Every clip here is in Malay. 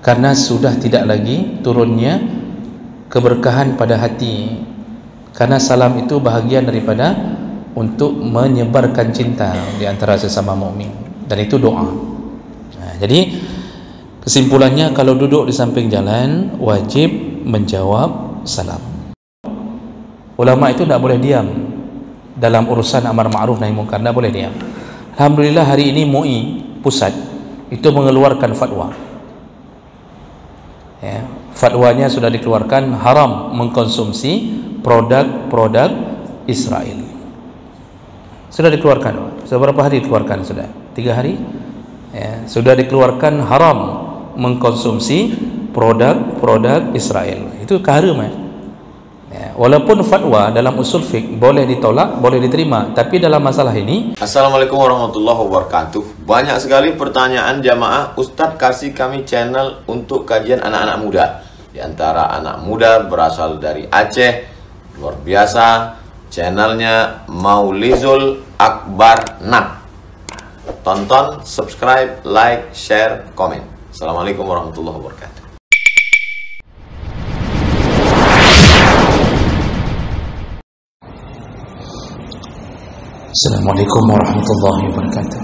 karena sudah tidak lagi turunnya keberkahan pada hati. Karena salam itu bahagian daripada untuk menyebarkan cinta di antara sesama mukmin, dan itu doa. Jadi kesimpulannya, kalau duduk di samping jalan wajib menjawab salam. Ulama itu tidak boleh diam dalam urusan amar ma'ruf nahi munkar, tidak boleh diam. Alhamdulillah hari ini MUI pusat itu mengeluarkan fatwa. Fatwanya sudah dikeluarkan, haram mengkonsumsi produk-produk Israel. Sudah dikeluarkan. Sudah berapa hari dikeluarkan? Sudah 3 hari. Sudah dikeluarkan haram mengkonsumsi produk-produk Israel. Itu keharuman. Walaupun fatwa dalam usul fiqh boleh ditolak, boleh diterima, tapi dalam masalah ini. Assalamualaikum warahmatullahi wabarakatuh. Banyak sekali pertanyaan jamaah, Ustadz kasih kami channel untuk kajian anak-anak muda. Di antara anak muda berasal dari Aceh, luar biasa, channelnya Maulizul Akbar Nak. Tonton, subscribe, like, share, komen. Assalamualaikum warahmatullahi wabarakatuh. Assalamualaikum warahmatullahi wabarakatuh.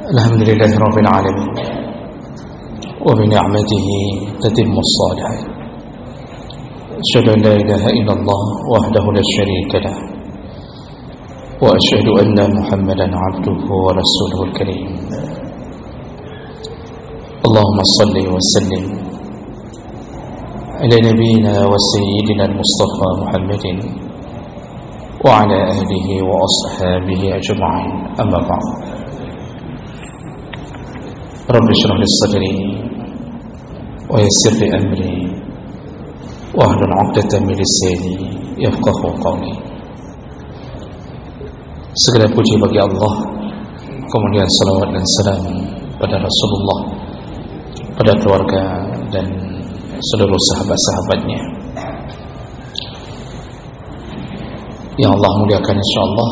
Alhamdulillahirabbil alamin. Wa bi ni'matihi tatimmu shalihat. Asyhadu an la ilaha illallah wahdahu la syarika lah. Wa asyhadu anna Muhammadan 'abduhu wa rasuluhul karim. Allahumma shalli wa sallim على نبينا وسيدنا المصطفى محمد وعلى آله وأصحابه أجمعين. أما بعد، رب اشرح لي صدري ويسر لي أمري واحلل عقدة من لساني يفقهوا قولي. Segala puji bagi Allah, kemudian salawat dan salam pada Rasulullah, pada keluarga dan seluruh sahabat-sahabatnya yang Allah muliakan insyaAllah.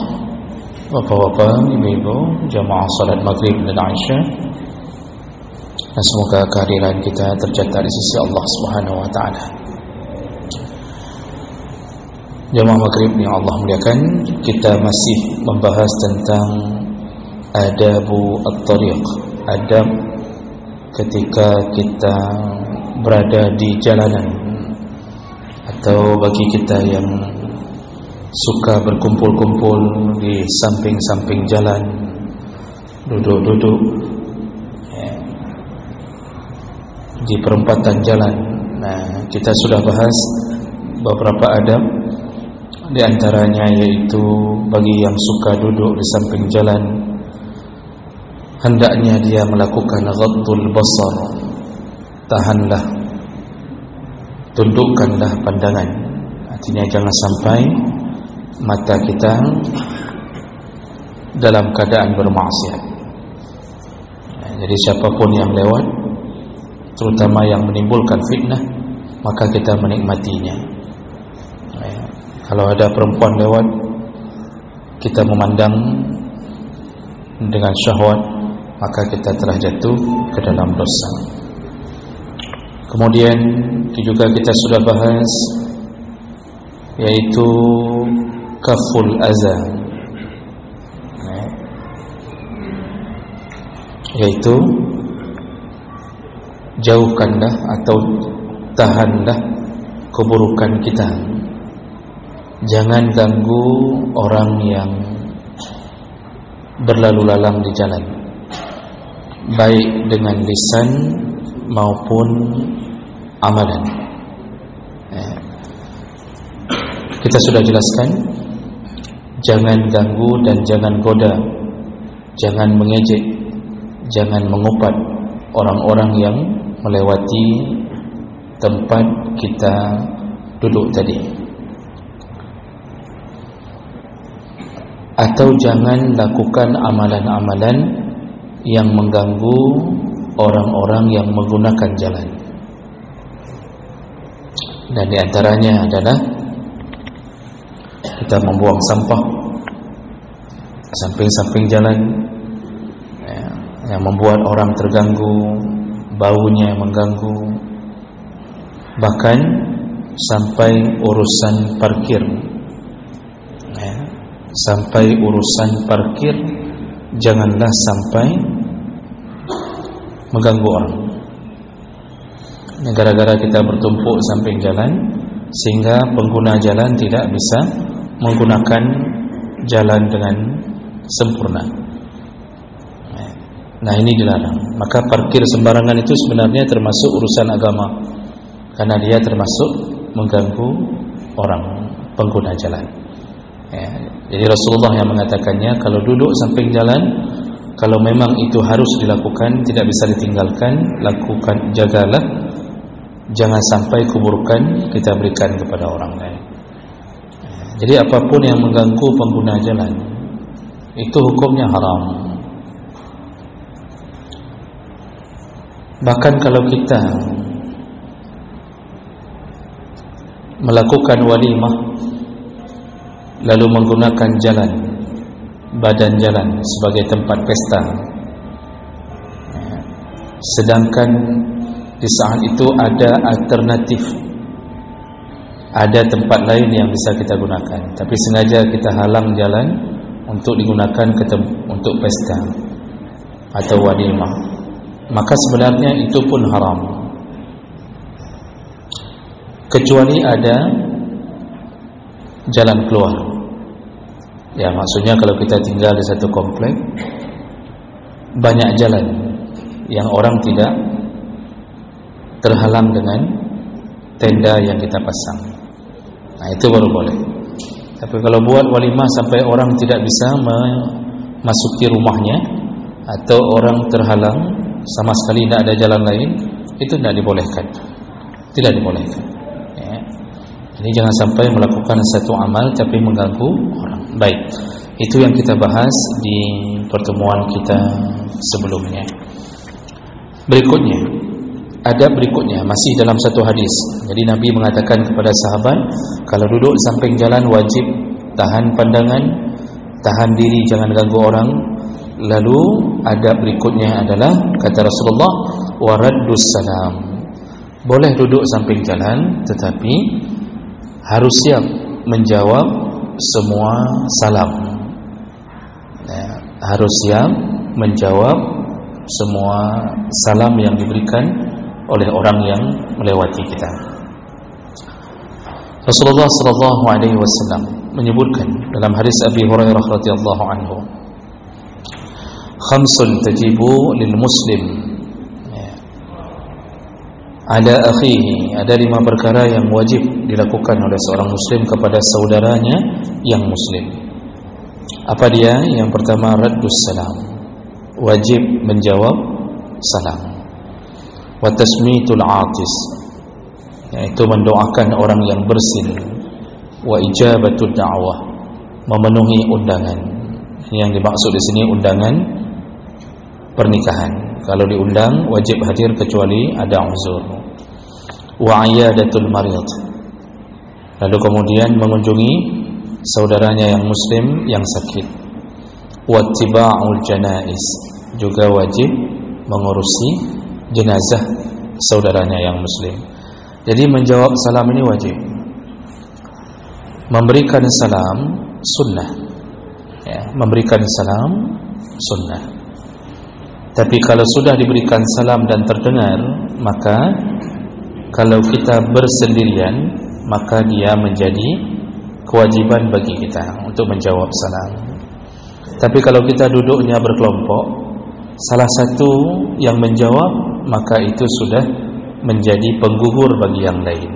Bapak-bapak, ibu-ibu, jamaah salat maghrib dan Aisyah, dan semoga kehadiran kita tercatat di sisi Allah Subhanahu wa ta'ala. Jamaah maghrib yang Allah muliakan, kita masih membahas tentang adabu at-tariq, adab ketika kita berada di jalanan, atau bagi kita yang suka berkumpul-kumpul di samping-samping jalan, duduk-duduk di perempatan jalan. Nah, kita sudah bahas beberapa adab, di antaranya yaitu bagi yang suka duduk di samping jalan, hendaknya dia melakukan ghaddul basar. Tahanlah, tundukkanlah pandangan. Artinya jangan sampai mata kita dalam keadaan bermaksiat. Jadi siapapun yang lewat, terutama yang menimbulkan fitnah, maka kita menikmatinya. Kalau ada perempuan lewat, kita memandang dengan syahwat, maka kita telah jatuh ke dalam dosa. Kemudian juga kita sudah bahas yaitu kaful azan, yaitu jauhkanlah atau tahanlah keburukan kita. Jangan ganggu orang yang berlalu lalang di jalan, baik dengan lisan maupun amalan. Kita sudah jelaskan, jangan ganggu dan jangan goda, jangan mengejek, jangan mengupat orang-orang yang melewati tempat kita duduk tadi. Atau jangan lakukan amalan-amalan yang mengganggu orang-orang yang menggunakan jalan. Dan di antaranya adalah kita membuang sampah samping-samping jalan, yang membuat orang terganggu, baunya mengganggu, bahkan sampai urusan parkir. Sampai urusan parkir janganlah sampai mengganggu orang. Gara-gara kita bertumpuk samping jalan, sehingga pengguna jalan tidak bisa menggunakan jalan dengan sempurna. Nah, ini dilarang. Maka parkir sembarangan itu sebenarnya termasuk urusan agama, karena dia termasuk mengganggu orang pengguna jalan. Jadi Rasulullah yang mengatakannya, kalau duduk samping jalan, kalau memang itu harus dilakukan, tidak bisa ditinggalkan, lakukan, jagalah, jangan sampai keburukan kita berikan kepada orang lain. Jadi apapun yang mengganggu pengguna jalan, itu hukumnya haram. Bahkan kalau kita melakukan walimah lalu menggunakan jalan, badan jalan sebagai tempat pesta, sedangkan di saat itu ada alternatif, ada tempat lain yang bisa kita gunakan, tapi sengaja kita halang jalan untuk digunakan untuk pesta atau walimah, maka sebenarnya itu pun haram, kecuali ada jalan keluar. Ya, maksudnya kalau kita tinggal di satu komplek, banyak jalan yang orang tidak terhalang dengan tenda yang kita pasang. Nah, itu baru boleh. Tapi kalau buat walimah sampai orang tidak bisa memasuki rumahnya, atau orang terhalang sama sekali tidak ada jalan lain, itu tidak dibolehkan. Tidak dibolehkan. Ya. Jadi jangan sampai melakukan satu amal tapi mengganggu orang. Baik, itu yang kita bahas di pertemuan kita sebelumnya. Berikutnya, adab berikutnya masih dalam satu hadis. Jadi Nabi mengatakan kepada sahabat, kalau duduk samping jalan wajib tahan pandangan, tahan diri, jangan ganggu orang. Lalu adab berikutnya adalah, kata Rasulullah, waraddus salam. Boleh duduk samping jalan, tetapi harus siap menjawab semua salam. Ya, harus siap menjawab semua salam yang diberikan oleh orang yang melewati kita. Rasulullah sallallahu alaihi wasallam menyebutkan dalam hadis Abi Hurairah radhiyallahu anhu, khamsun tajibu lil muslim ala akhihi, ada 5 perkara yang wajib dilakukan oleh seorang muslim kepada saudaranya yang muslim. Apa dia? Yang pertama, raddus salam, wajib menjawab salam. Wa tasmitul atis, yaitu mendoakan orang yang bersin. Wa ijabatud da'wah, memenuhi undangan. Yang dimaksud di sini undangan pernikahan. Kalau diundang wajib hadir kecuali ada uzur. Wa iyadatul marid, lalu kemudian mengunjungi saudaranya yang muslim yang sakit. Wa tiba'ul janaiz, juga wajib mengurusi jenazah saudaranya yang muslim. Jadi menjawab salam ini wajib. Memberikan salam sunnah. Ya, memberikan salam sunnah. Tapi kalau sudah diberikan salam dan terdengar, maka kalau kita bersendirian, maka dia menjadi kewajiban bagi kita untuk menjawab salam. Tapi kalau kita duduknya berkelompok, salah satu yang menjawab, maka itu sudah menjadi penggugur bagi yang lain.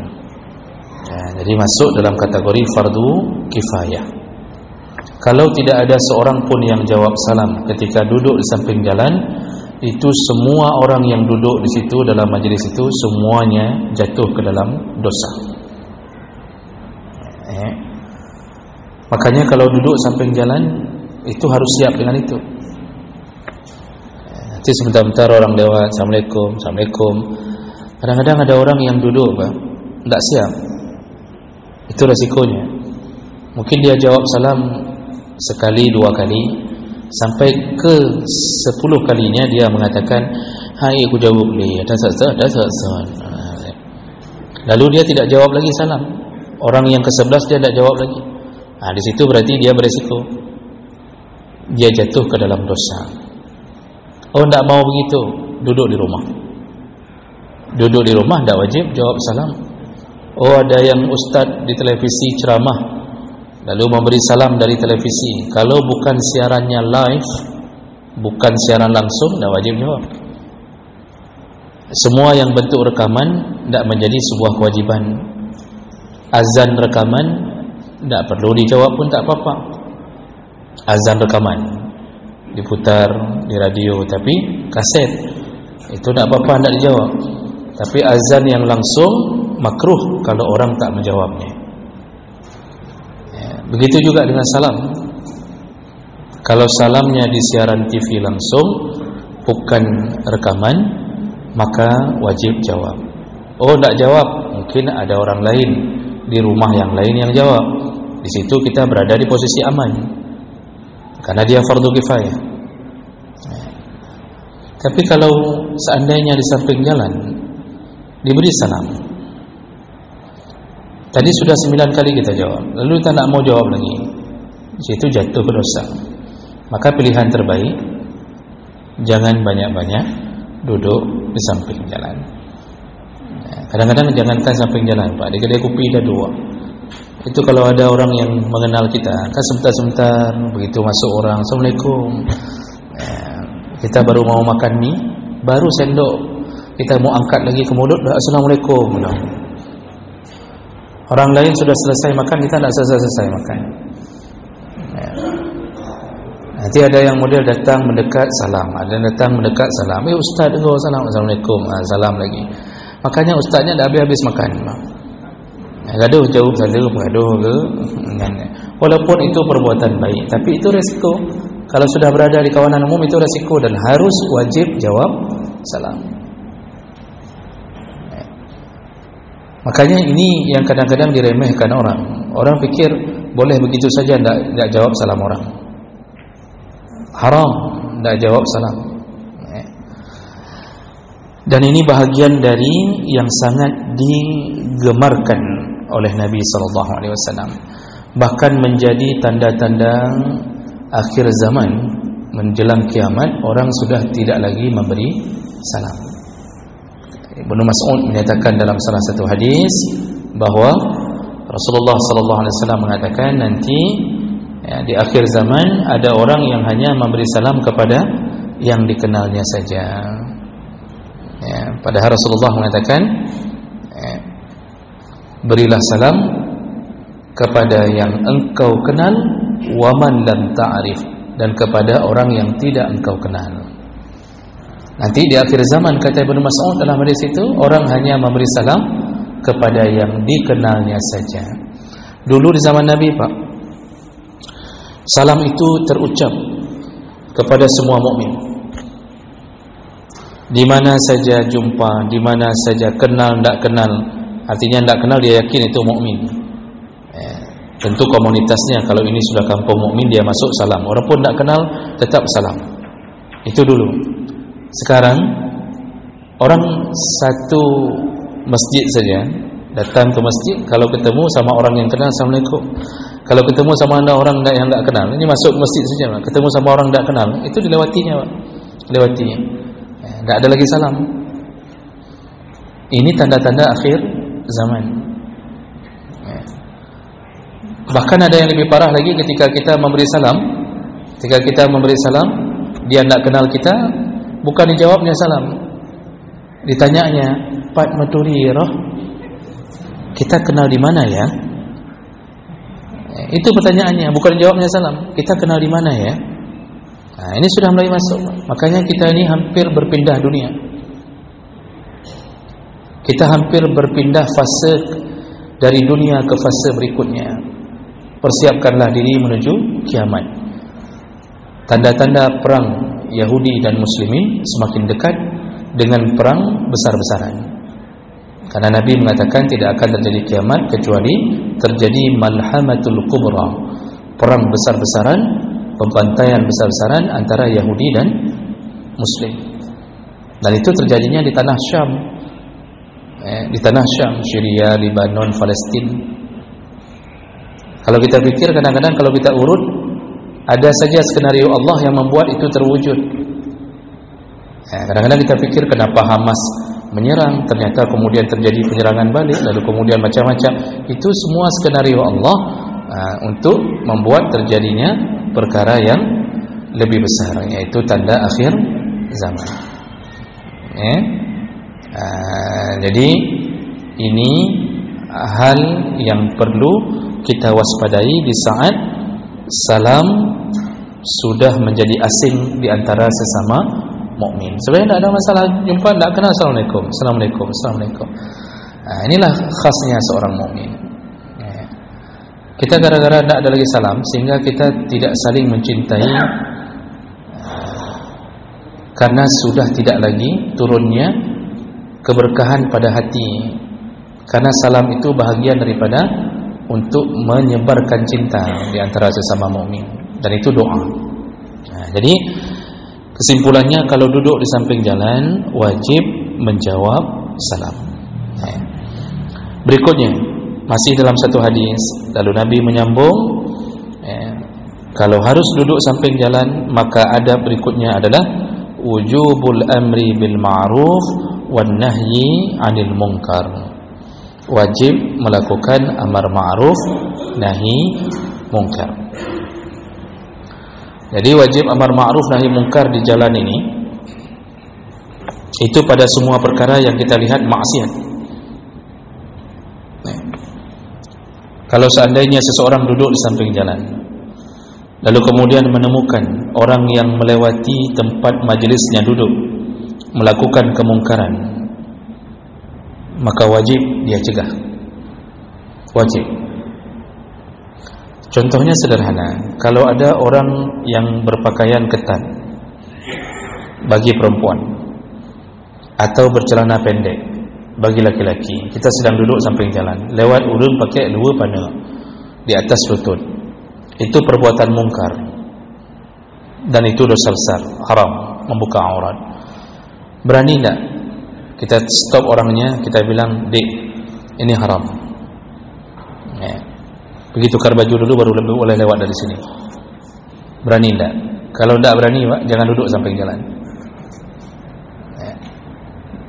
Ya, jadi masuk dalam kategori fardu kifayah. Kalau tidak ada seorang pun yang jawab salam ketika duduk di samping jalan, itu semua orang yang duduk di situ dalam majelis itu semuanya jatuh ke dalam dosa. Makanya kalau duduk samping jalan itu harus siap dengan itu. Nanti sebentar-bentar orang lewat, assalamualaikum, assalamualaikum. Kadang-kadang ada orang yang duduk, Pak, tidak siap. Itu resikonya. Mungkin dia jawab salam sekali, 2 kali, Sampai ke 10 kalinya dia mengatakan, hai aku jawab boleh, dah tak. Lalu dia tidak jawab lagi salam. Orang yang ke-11 dia tidak jawab lagi. Di situ berarti dia beresiko, dia jatuh ke dalam dosa. Oh, tidak mau begitu, duduk di rumah. Duduk di rumah tidak wajib jawab salam. Oh, ada yang ustaz di televisi ceramah lalu memberi salam dari televisi. Kalau bukan siarannya live, bukan siaran langsung, tidak wajib jawab. Semua yang bentuk rekaman tidak menjadi sebuah kewajiban. Azan rekaman tidak perlu dijawab pun tak apa-apa. Azan rekaman diputar di radio, tapi kaset itu tidak apa-apa, tidak dijawab. Tapi azan yang langsung makruh kalau orang tak menjawabnya. Begitu juga dengan salam. Kalau salamnya di siaran TV langsung, bukan rekaman, maka wajib jawab. Oh, tidak jawab, mungkin ada orang lain di rumah yang lain yang jawab. Di situ kita berada di posisi aman, karena dia fardu kifayah. Tapi kalau seandainya di samping jalan diberi salam, tadi sudah 9 kali kita jawab, lalu kita tak mau jawab lagi, di situ jatuh ke dosa. Maka pilihan terbaik, jangan banyak-banyak duduk di samping jalan. Kadang-kadang jangankan samping jalan, Pak, di kedai kopi dah 2. Itu kalau ada orang yang mengenal kita, kan sebentar-sebentar begitu masuk orang, Assalamualaikum, kita baru mau makan mie, baru sendok kita mau angkat lagi ke mulut, dah Assalamualaikum. Orang lain sudah selesai makan, kita tak selesai makan. Nanti ada yang model datang mendekat salam, ada yang datang mendekat salam. Ustaz dengar salam, Assalamualaikum, salam lagi. Makanya ustaznya dah habis-habis makan. Gaduh jauh saja, gaduh ke. Walaupun itu perbuatan baik, tapi itu resiko. Kalau sudah berada di kawanan umum itu resiko dan harus wajib jawab salam. Makanya ini yang kadang-kadang diremehkan orang. Orang fikir boleh begitu saja tidak jawab salam orang. Haram tidak jawab salam. Dan ini bahagian dari yang sangat digemarkan oleh Nabi SAW. Bahkan menjadi tanda-tanda akhir zaman, menjelang kiamat, orang sudah tidak lagi memberi salam. Ibnu Mas'ud menyatakan dalam salah satu hadis bahawa Rasulullah SAW mengatakan nanti di akhir zaman ada orang yang hanya memberi salam kepada yang dikenalnya saja. Padahal Rasulullah mengatakan berilah salam kepada yang engkau kenal, wa man lam ta'rif, dan kepada orang yang tidak engkau kenal. Nanti di akhir zaman, kata Ibnu Mas'ud dalam hadis itu, orang hanya memberi salam kepada yang dikenalnya saja. Dulu di zaman Nabi, Pak, salam itu terucap kepada semua mukmin. Di mana saja jumpa, di mana saja kenal, tidak kenal. Artinya tidak kenal dia yakin itu mukmin. Tentu komunitasnya, kalau ini sudah kampung mukmin dia masuk salam. Orang pun tidak kenal tetap salam. Itu dulu. Sekarang orang satu masjid saja datang ke masjid, kalau ketemu sama orang yang kenal, Assalamualaikum. Kalau ketemu sama anda orang yang tidak kenal, ini masuk ke masjid saja, ketemu sama orang tidak kenal, itu dilewatinya, Pak. Dilewatinya. Tak ada lagi salam. Ini tanda-tanda akhir zaman. Bahkan ada yang lebih parah lagi ketika kita memberi salam. Ketika kita memberi salam, dia tidak kenal kita, bukan dijawabnya salam, ditanyanya, Pak Maturi roh, kita kenal di mana ya? Itu pertanyaannya, bukan dijawabnya salam. Kita kenal di mana ya? Nah, ini sudah mulai masuk. Makanya kita ini hampir berpindah dunia. Kita hampir berpindah fase dari dunia ke fase berikutnya. Persiapkanlah diri menuju kiamat. Tanda-tanda perang Yahudi dan Muslimin semakin dekat dengan perang besar-besaran. Karena Nabi mengatakan tidak akan terjadi kiamat kecuali terjadi malhamatul kubra, perang besar-besaran pembantaian besar-besaran antara Yahudi dan Muslim. Dan itu terjadinya di tanah Syam, di tanah Syam, Syria, Lebanon, Palestin. Kalau kita pikir, kadang-kadang kalau kita urut, ada saja skenario Allah yang membuat itu terwujud. Kadang-kadang kita pikir kenapa Hamas menyerang, ternyata kemudian terjadi penyerangan balik, lalu kemudian macam-macam. Itu semua skenario Allah untuk membuat terjadinya perkara yang lebih besar, yaitu tanda akhir zaman. Jadi ini hal yang perlu kita waspadai di saat salam sudah menjadi asing di antara sesama mukmin. Sebenarnya tidak ada masalah, jumpa tidak kenal, Assalamualaikum, Assalamualaikum, Assalamualaikum. Inilah khasnya seorang mukmin. Kita gara-gara tidak ada lagi salam, sehingga kita tidak saling mencintai, karena sudah tidak lagi turunnya keberkahan pada hati. Karena salam itu bahagian daripada untuk menyebarkan cinta di antara sesama mukmin, dan itu doa. Jadi kesimpulannya, kalau duduk di samping jalan wajib menjawab salam. Berikutnya, masih dalam satu hadis, lalu Nabi menyambung, kalau harus duduk samping jalan, maka adab berikutnya adalah wujubul amri bil ma'ruf wan nahyi 'anil munkar. Wajib melakukan amar ma'ruf, nahi munkar. Jadi wajib amar ma'ruf nahi munkar di jalan ini, itu pada semua perkara yang kita lihat maksiat. Kalau seandainya seseorang duduk di samping jalan, lalu kemudian menemukan orang yang melewati tempat majelisnya duduk melakukan kemungkaran, maka wajib dia cegah. Wajib. Contohnya sederhana, kalau ada orang yang berpakaian ketat bagi perempuan, atau bercelana pendek bagi laki-laki, kita sedang duduk samping jalan, lewat ulun pakai dua pana di atas lutut, itu perbuatan mungkar, dan itu dosa besar, haram, membuka aurat. Berani tak kita stop orangnya, kita bilang, "Dek, ini haram." Begitu tukar baju dulu baru boleh lewat dari sini. Berani tak? Kalau tak berani, Pak, jangan duduk samping jalan.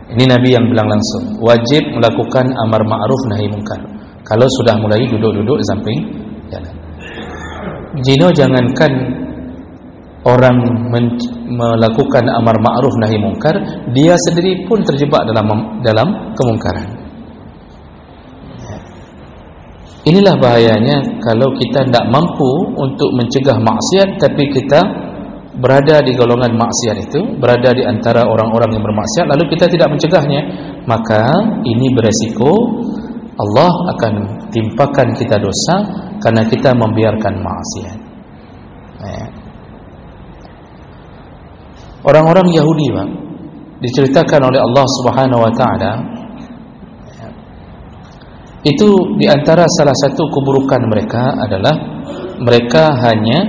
Ini Nabi yang bilang langsung, wajib melakukan amar ma'ruf nahi munkar kalau sudah mulai duduk-duduk di samping jalan. Jino, jangankan orang melakukan amar ma'ruf nahi munkar, dia sendiri pun terjebak dalam kemungkaran. Inilah bahayanya kalau kita tidak mampu untuk mencegah maksiat, tapi kita berada di golongan maksiat itu, berada di antara orang-orang yang bermaksiat, lalu kita tidak mencegahnya, maka ini beresiko Allah akan timpakan kita dosa karena kita membiarkan maksiat. Orang-orang Yahudi, Pak, diceritakan oleh Allah Subhanahu wa taala, itu di antara salah satu keburukan mereka adalah mereka hanya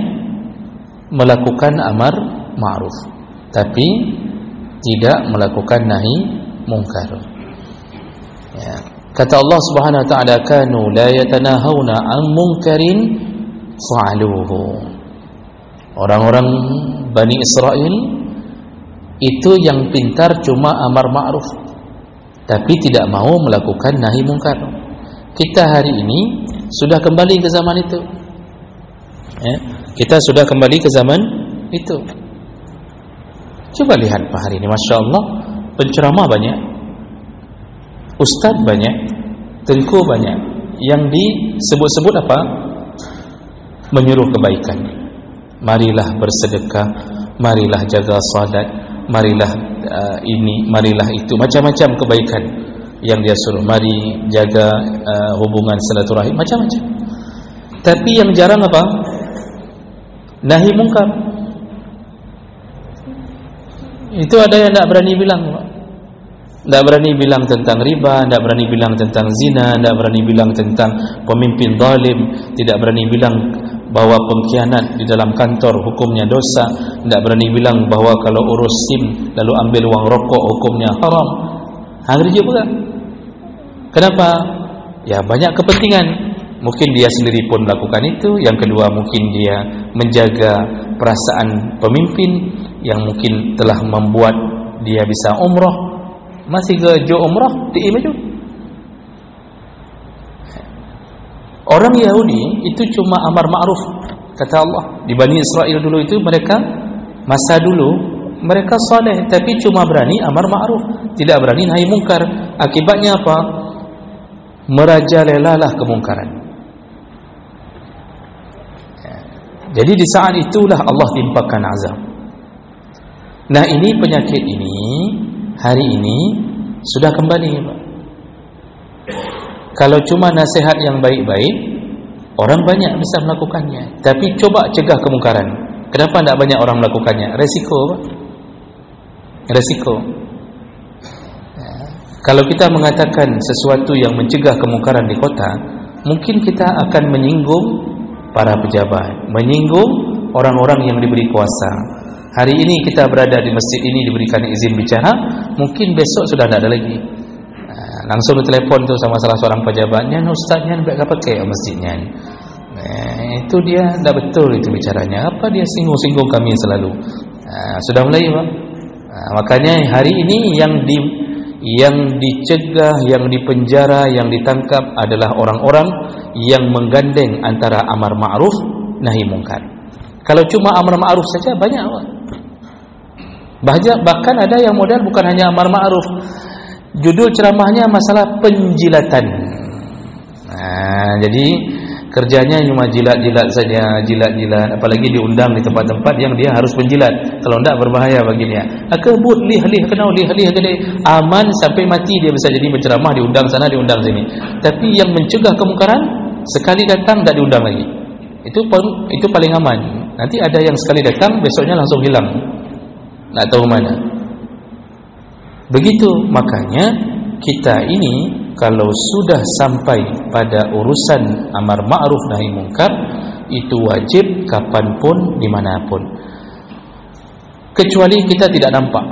melakukan amar ma'ruf tapi tidak melakukan nahi munkar. Kata Allah Subhanahu wa taala, kanu la yatanahawna 'an munkarin fa'aluhu. Orang-orang Bani Israel itu yang pintar cuma amar ma'ruf tapi tidak mau melakukan nahi munkar. Kita hari ini sudah kembali ke zaman itu. Kita sudah kembali ke zaman itu. Coba lihat Pak hari ini, Masya Allah, penceramah banyak, ustaz banyak, tengku banyak, yang disebut-sebut apa? Menyuruh kebaikan. Marilah bersedekah, marilah jaga salat, marilah ini, marilah itu, macam-macam kebaikan yang dia suruh. Mari jaga hubungan silaturahim, macam-macam. Tapi yang jarang apa? Nahi munkar. Itu ada yang tak berani bilang, tak berani bilang tentang riba, tak berani bilang tentang zina, tak berani bilang tentang pemimpin zalim, tidak berani bilang bahawa pengkhianat di dalam kantor hukumnya dosa, tidak berani bilang bahawa kalau urus SIM lalu ambil wang rokok hukumnya haram. Kerja pula. Kenapa? Ya banyak kepentingan. Mungkin dia sendiri pun melakukan itu. Yang kedua, mungkin dia menjaga perasaan pemimpin yang mungkin telah membuat dia bisa umrah. Masih ke jo umrah di baju. Orang Yahudi itu cuma amar ma'ruf, kata Allah. Di Bani Israel dulu itu mereka, masa dulu mereka saleh, tapi cuma berani amar ma'ruf, tidak berani nahi mungkar. Akibatnya apa? Merajalelalah kemungkaran. Jadi di saat itulah Allah timpakan azab. Nah, ini penyakit ini hari ini sudah kembali, Pak. Kalau cuma nasihat yang baik-baik, orang banyak bisa melakukannya. Tapi coba cegah kemungkaran. Kenapa tidak banyak orang melakukannya? Resiko, Pak. Resiko. Kalau kita mengatakan sesuatu yang mencegah kemungkaran di kota, mungkin kita akan menyinggung para pejabat, menyinggung orang-orang yang diberi kuasa. Hari ini kita berada di masjid ini diberikan izin bicara, mungkin besok sudah tidak ada lagi. Langsung telefon tu sama salah seorang pejabatnya, ustaznya nak pakai masjidnya. Itu dia tak betul itu bicaranya. Apa dia singgung-singgung kami selalu. Sudah mulai, Pak. Makanya hari ini yang dicegah, yang dipenjara, yang ditangkap adalah orang-orang yang menggandeng antara amar ma'ruf nahi mungkar. Kalau cuma amar ma'ruf saja banyak, Pak. Bahkan ada yang model bukan hanya amar ma'ruf, judul ceramahnya masalah penjilatan. Jadi kerjanya cuma jilat-jilat saja, jilat-jilat. Apalagi diundang di tempat-tempat yang dia harus penjilat. Kalau tidak berbahaya bagi dia. Akebut lih-lih kenau lih-lih gede. Aman sampai mati dia bisa jadi penceramah, diundang sana, diundang sini. Tapi yang mencegah kemungkaran sekali datang tak diundang lagi. Itu paling aman. Nanti ada yang sekali datang besoknya langsung hilang. Tak tahu mana. Begitu, makanya kita ini kalau sudah sampai pada urusan amar ma'ruf nahi mungkar, itu wajib kapanpun, dimanapun, kecuali kita tidak nampak.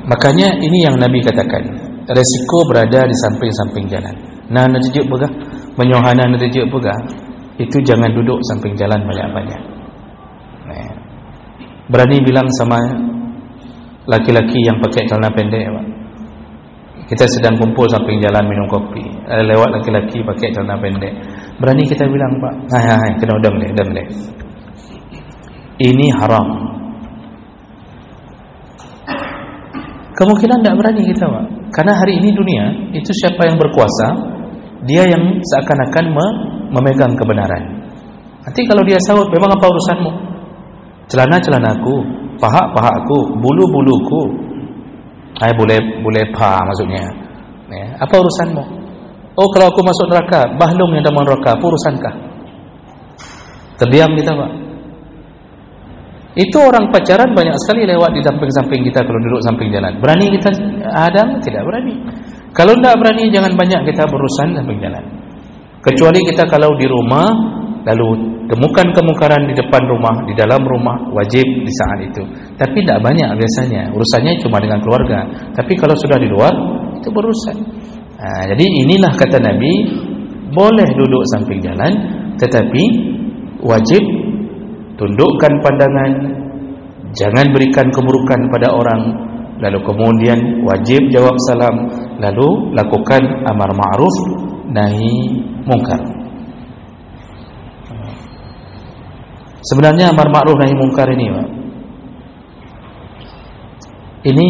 Makanya ini yang Nabi katakan, resiko berada di samping-samping jalan. Nah, najuk pegah, menyohana najuk pegah, itu jangan duduk samping jalan banyak-banyak. Berani bilang sama laki-laki yang pakai celana pendek, Pak. Kita sedang kumpul samping jalan minum kopi, lewat laki-laki pakai celana pendek. Berani kita bilang, Pak, hai, kena udang deh. Ini haram. Kemungkinan tidak berani kita, Pak. Karena hari ini dunia, itu siapa yang berkuasa, dia yang seakan-akan memegang kebenaran. Nanti kalau dia sahut, memang apa urusanmu? Celana-celanaku, paha-pahaku, bulu-buluku. Boleh pa maksudnya. Apa urusanmu? Oh, kalau aku masuk neraka, bahlung yang dalam neraka, apa urusankah? Terdiam kita, Pak. Itu orang pacaran banyak sekali lewat di samping-samping kita kalau duduk samping jalan. Berani kita hadang? Tidak berani. Kalau tidak berani, jangan banyak kita berurusan samping jalan. Kecuali kita kalau di rumah, lalu temukan kemungkaran di depan rumah, di dalam rumah, wajib di saat itu. Tapi tidak banyak biasanya. Urusannya cuma dengan keluarga. Tapi kalau sudah di luar, itu berurusan. Jadi inilah kata Nabi, boleh duduk samping jalan, tetapi wajib tundukkan pandangan, jangan berikan keburukan pada orang, lalu kemudian wajib jawab salam, lalu lakukan amar ma'ruf nahi mungkar. Sebenarnya amar ma'ruf nahi mungkar ini, Pak, ini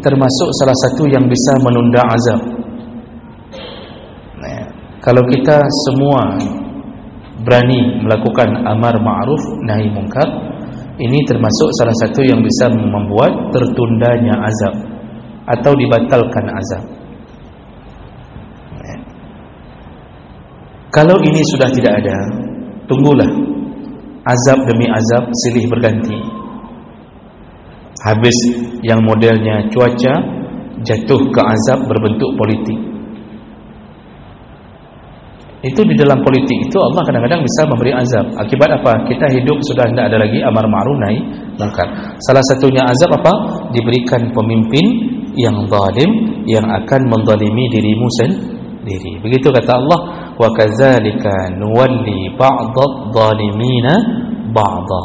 termasuk salah satu yang bisa menunda azab. Kalau kita semua berani melakukan amar ma'ruf nahi mungkar, ini termasuk salah satu yang bisa membuat tertundanya azab atau dibatalkan azab. Kalau ini sudah tidak ada, tunggulah azab demi azab silih berganti. Habis yang modelnya cuaca, jatuh ke azab berbentuk politik. Itu di dalam politik itu Allah kadang-kadang bisa memberi azab. Akibat apa? Kita hidup sudah tidak ada lagi amar ma'ruf nahi munkar. Salah satunya azab apa? Diberikan pemimpin yang zalim, yang akan menzalimi dirimu sendiri. Begitu kata Allah, wa kadzalika nuwalli ba'dadh-dhalimina ba'dha.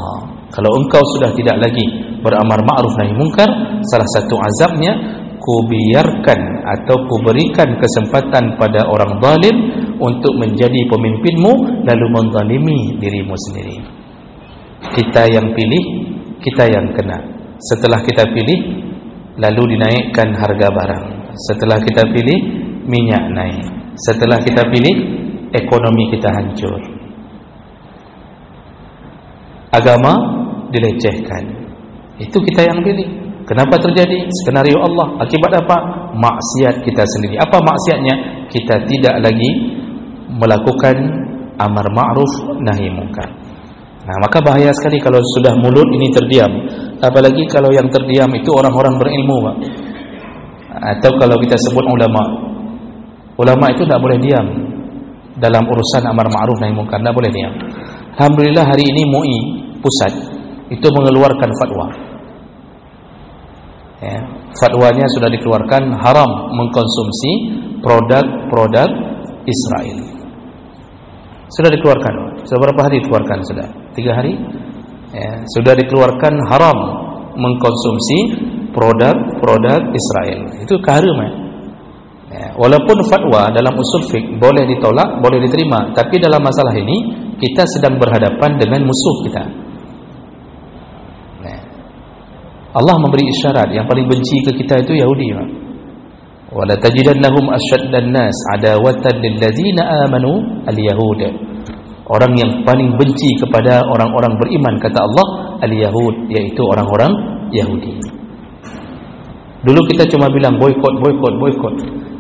Kalau engkau sudah tidak lagi beramar ma'ruf nahi munkar, salah satu azabnya kubiarkan atau kuberikan kesempatan pada orang zalim untuk menjadi pemimpinmu lalu menzalimi dirimu sendiri. Kita yang pilih, kita yang kena. Setelah kita pilih, lalu dinaikkan harga barang. Setelah kita pilih, minyak naik. Setelah kita pilih, ekonomi kita hancur. Agama dilecehkan. Itu kita yang pilih. Kenapa terjadi? Skenario Allah. Akibat apa? Maksiat kita sendiri. Apa maksiatnya? Kita tidak lagi melakukan amar ma'ruf nahi munkar. Nah, maka bahaya sekali kalau sudah mulut ini terdiam. Apalagi kalau yang terdiam itu orang-orang berilmu, Pak. Atau kalau kita sebut ulama. Ulama itu tidak boleh diam dalam urusan amar ma'ruf nahi munkar, tidak boleh diam. Alhamdulillah hari ini MUI pusat itu mengeluarkan fatwa. Ya, fatwanya sudah dikeluarkan, haram mengkonsumsi produk-produk Israel. Sudah dikeluarkan. Sudah berapa hari dikeluarkan? Sudah 3 hari. Ya, sudah dikeluarkan haram mengkonsumsi produk-produk Israel. Itu keharam. Ya, walaupun fatwa dalam usul fiqh boleh ditolak, boleh diterima, tapi dalam masalah ini kita sedang berhadapan dengan musuh kita. Allah memberi isyarat, yang paling benci ke kita itu Yahudi. Wala tajidannahum asyaddan nas adawatan lil ladzina amanu al-yahud. Orang yang paling benci kepada orang-orang beriman kata Allah al-yahud, yaitu orang-orang Yahudi. Dulu kita cuma bilang boikot.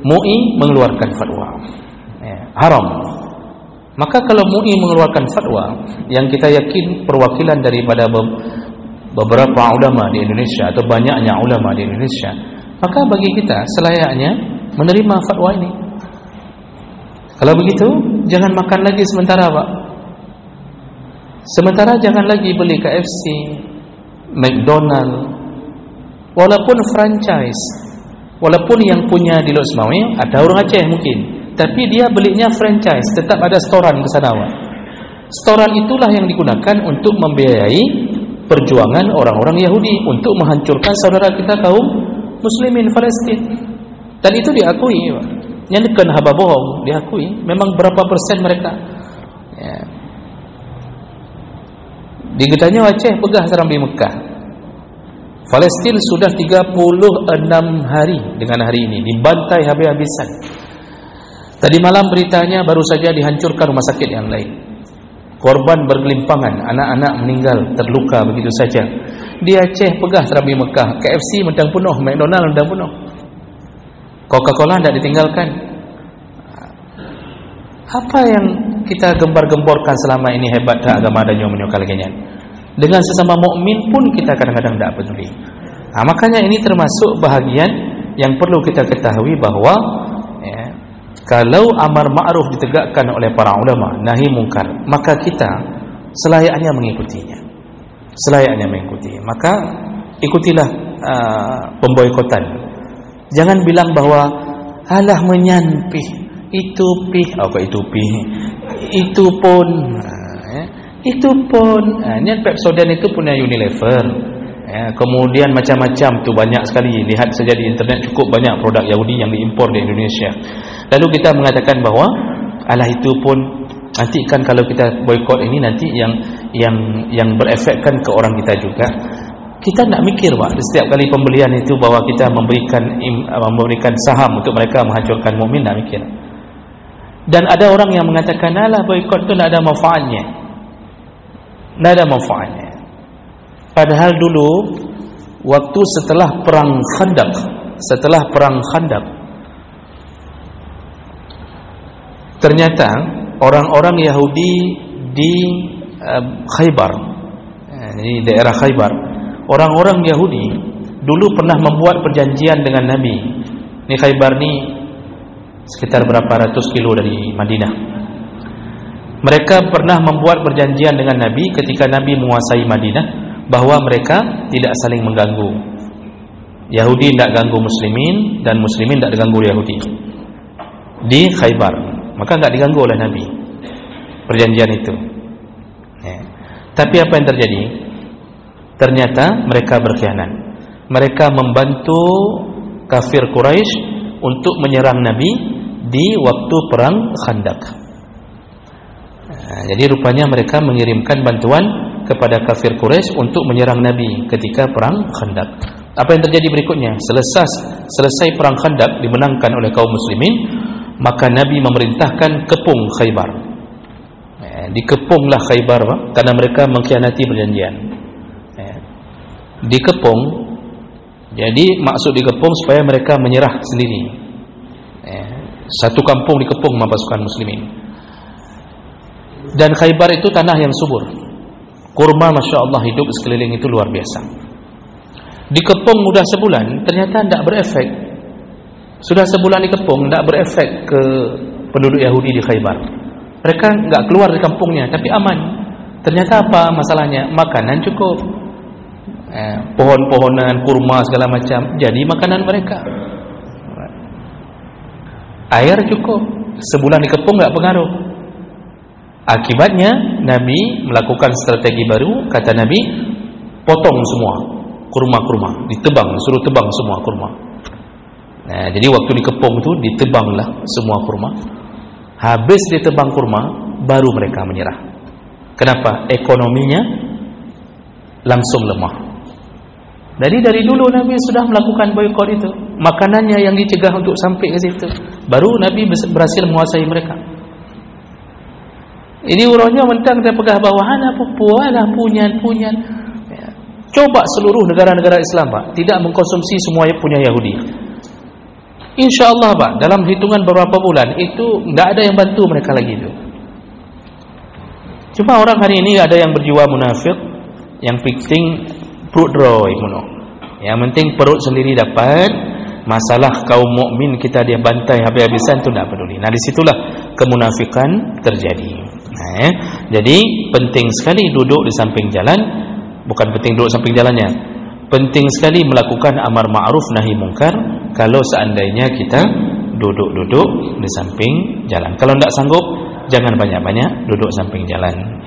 MUI mengeluarkan fatwa. Haram. Maka kalau MUI mengeluarkan fatwa yang kita yakin perwakilan daripada beberapa ulama di Indonesia atau banyaknya ulama di Indonesia, maka bagi kita selayaknya menerima fatwa ini. Kalau begitu, jangan makan lagi sementara, Pak. Sementara jangan lagi beli KFC, McDonald, walaupun franchise, walaupun yang punya di Los Mawi ada orang Aceh mungkin, tapi dia belinya franchise, tetap ada storan ke sana, Pak. Storan itulah yang digunakan untuk membiayai perjuangan orang-orang Yahudi untuk menghancurkan saudara kita kaum muslimin Palestin. Dan itu diakui, yang bukan haba bohong, diakui. Memang berapa persen mereka ya. Digetahnya Aceh pegah sekarang di Mekah. Palestin sudah 36 hari dengan hari ini dibantai habis-habisan. Tadi malam beritanya baru saja dihancurkan rumah sakit yang lain. Korban bergelimpangan, anak-anak meninggal, terluka begitu saja. Di Aceh pegah serambi Mekah, KFC mendang penuh, McDonald mendang penuh, Coca-Cola tidak ditinggalkan. Apa yang kita gembar-gemborkan selama ini hebat agama dan yang menyokal genyan. Dengan sesama mukmin pun kita kadang-kadang tidak peduli. Nah, makanya ini termasuk bahagian yang perlu kita ketahui bahwa kalau amar ma'ruf ditegakkan oleh para ulama, nahi mungkar, maka kita selayaknya mengikutinya. Selayaknya mengikuti. Maka ikutilah pemboikotan. Jangan bilang bahwa alah menyampih, itu pih, itu pun, ini Pepsodent itu punya Unilever. Kemudian macam-macam tu banyak sekali. Lihat saja di internet cukup banyak produk Yahudi yang diimpor di Indonesia. Lalu kita mengatakan bahawa alah itu pun nanti kan kalau kita boikot ini nanti yang berefekkan ke orang kita juga. Kita nak mikir, Pak, setiap kali pembelian itu bahwa kita memberikan saham untuk mereka menghancurkan mukmin, nak mikir. Dan ada orang yang mengatakan alah boikot itu tidak ada manfaatnya. Tidak ada manfaatnya. Padahal dulu waktu setelah perang Khandaq, ternyata orang-orang Yahudi di Khaybar, di daerah Khaybar, orang-orang Yahudi dulu pernah membuat perjanjian dengan Nabi. Ini Khaybar ni sekitar berapa ratus kilo dari Madinah. Mereka pernah membuat perjanjian dengan Nabi ketika Nabi menguasai Madinah, bahawa mereka tidak saling mengganggu. Yahudi tidak ganggu Muslimin, dan Muslimin tidak diganggu Yahudi di Khaybar. Maka tidak diganggu oleh Nabi perjanjian itu. Tapi apa yang terjadi? Ternyata mereka berkhianat. Mereka membantu kafir Quraisy untuk menyerang Nabi di waktu perang Khandaq. Jadi rupanya mereka mengirimkan bantuan kepada kafir Quraisy untuk menyerang Nabi ketika perang Khandaq. Apa yang terjadi berikutnya? Selesai perang Khandaq dimenangkan oleh kaum muslimin, maka Nabi memerintahkan kepung Khaybar. Dikepunglah Khaybar karena mereka mengkhianati perjanjian. Dikepung, jadi maksud dikepung supaya mereka menyerah sendiri. Satu kampung dikepung sama pasukan muslimin. Dan Khaybar itu tanah yang subur, kurma Masya Allah hidup sekeliling itu luar biasa. Dikepung sudah sebulan, ternyata tidak berefek. Sudah sebulan dikepung, tidak berefek ke penduduk Yahudi di Khaybar. Mereka tidak keluar dari kampungnya, tapi aman. Ternyata apa masalahnya? Makanan cukup, pohon-pohonan, kurma segala macam jadi makanan mereka. Air cukup, sebulan dikepung tidak pengaruh. Akibatnya Nabi melakukan strategi baru. Kata Nabi, potong semua kurma-kurma, ditebang, suruh tebang semua kurma. Jadi waktu dikepung itu ditebanglah semua kurma. Habis ditebang kurma, baru mereka menyerah. Kenapa? Ekonominya langsung lemah. Jadi dari dulu Nabi sudah melakukan boikot itu. Makanannya yang dicegah untuk sampai ke situ. Baru Nabi berhasil menguasai mereka. Ini urangnya mentang dia pegah bawahan apa pualah punyan. Coba seluruh negara-negara Islam Pak tidak mengkonsumsi semua punya Yahudi. InsyaAllah Pak dalam hitungan beberapa bulan itu tidak ada yang bantu mereka lagi itu. Cuma orang hari ini ada yang berjiwa munafik, yang penting perut dry, yang penting perut sendiri dapat. Masalah kaum mukmin kita dia bantai habis-habisan itu tidak peduli. Nah disitulah kemunafikan terjadi. Jadi penting sekali duduk di samping jalan. Bukan penting duduk samping jalannya, penting sekali melakukan amar ma'ruf nahi mungkar kalau seandainya kita duduk-duduk di samping jalan. Kalau tidak sanggup, jangan banyak-banyak duduk samping jalan.